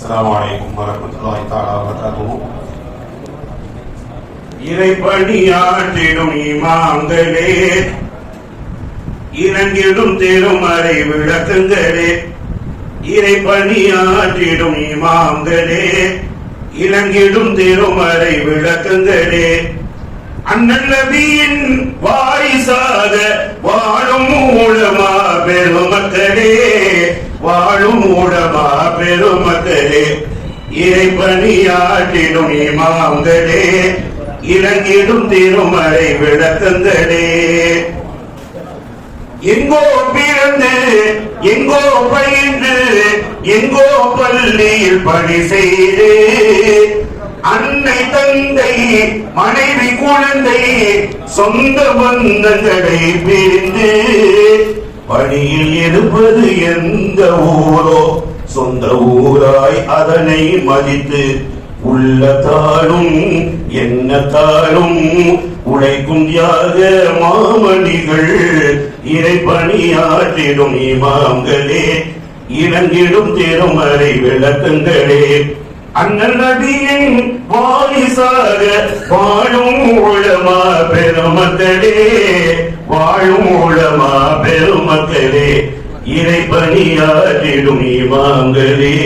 அஸ்ஸலாமு அலைக்கும் வரஹ்மத்துல்லாஹி தஆலா வபரகாத்துஹு. இறைப்பணியாற்றிடும் இமாம்களே, இறங்கிடும் திருமறை விளக்குங்களே, இறைப்பணியாற்றிடும் இமாம்களே, இறங்கிடும் திருமறை விளக்குங்களே, அண்ணன் நபியின் வாரிசாக வாழும் உலமா பெருமக்களே, வாழும் உலமா பெருமக்களே, இறைப்பணியாற்றிடும் இமாம்களே, இறங்கிடும் திருமறை விளக்கங்களே, எங்கோ பிறந்து எங்கோ பயின்று எங்கோ பள்ளியில் பணி செய்து அன்னை தந்தை மனைவி குழந்தை சொந்த பந்தங்களை பிரிந்து பணியில் இருப்பது எந்த ஊரோ சொந்த ஊராய் அதனை மதித்து உள்ளத்தாலும் எண்ணத்தாலும் உழைக்கும் தியாக மாமணிகள் இறைப்பணியாற்றிடும் இமாம்களே, இறங்கிடும் திருமறை விளக்கங்களே, அண்ணன் நபியின் வாரிசாக வாழும் உலமா பெருமக்களே, வாழும் உலமா பெருமக்களே, இறைப்பணியாற்றிடும் இமாம்களே,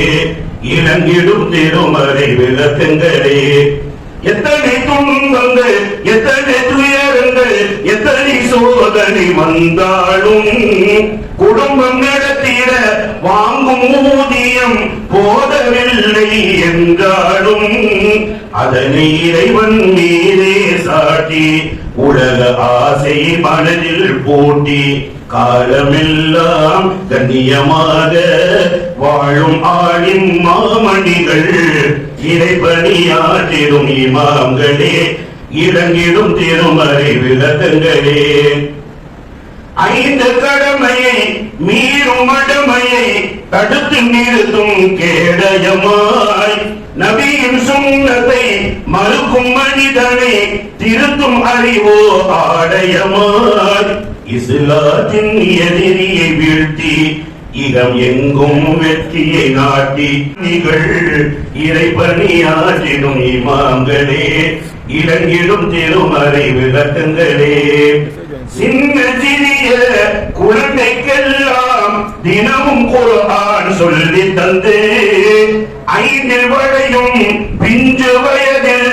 இறங்கிடும் திருமறை விளக்கங்களே, எத்தனை துன்பங்கள் எத்தனை துயரங்கள் எத்தனை சோதனை வந்தாலும் குடும்பம் நடத்திட வாங்கும் ஊதியம் போதவில்லை என்றாலும் அதனை இறைவன் மீதே சாட்டி உலக ஆசை மனதில் பூட்டி காலமெல்லாம் கண்ணியமாக வாழும் ஆளின் மாமணிகள் இறைப்பணியாற்றிடும் இமாம்களே, இறங்கிடும் திருமறை விளக்கங்களே, ஐந்து கடமையை மீறும் மடமையை தடுத்து நிறுத்தும் கேடயமாய் நபியின் சுன்னத்தை மறுக்கும் மனிதனை திருத்தும் அறிவோ ஆடயமாய் இஸ்லாத்தின் எதிரியை வீழ்த்தி இடம் எங்கும் வெற்றியை நாட்டி நீங்கள் இறைப்பணியாற்றிடும் இமாம்களே, இறங்கிடும் திருமறை விளக்கங்களே, சின்ன சிறிய குழந்தைக்கெல்லாம் தினமும் குர்ஆன் சொல்லி தந்து ஐந்தில் வளையும் பிஞ்சு வயதில்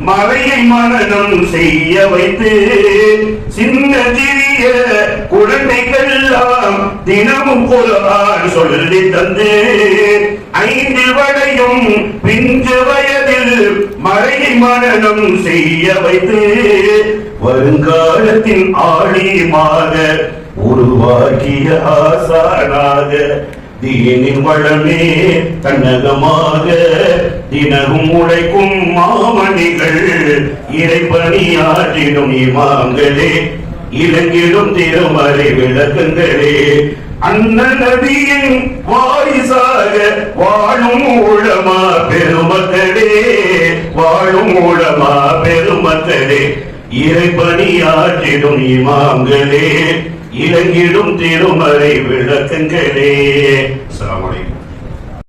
மறையை மனனம் செய்ய வைத்து சின்ன சிறிய குழந்தைக்கெல்லாம் தினமும் குர்ஆன் சொல்லி தந்து ஐந்தில் வளையும் பிஞ்சு வயதில் மறையை மனனம் செய்ய வைத்து வருங்காலத்தின் ஆழியமாக உருவாக்கிய ஆசானாக தீனின் வளமே தன்னகமாக தினமும் உழைக்கும் மாமணிகள் இறைப்பணியாற்றிடும் இமாம்களே, இறங்கிடும் திருமறை விளக்கங்களே, அண்ணன் நபியின் வாரிசாக வாழும் உலமா பெருமக்களே, வாழும் உலமா பெருமக்களே, இறைப்பணியாற்றிடும் இமாம்களே, இறங்கிடும் திருமறை விளக்கங்களே. அஸ்ஸலாமு அலைக்கும்.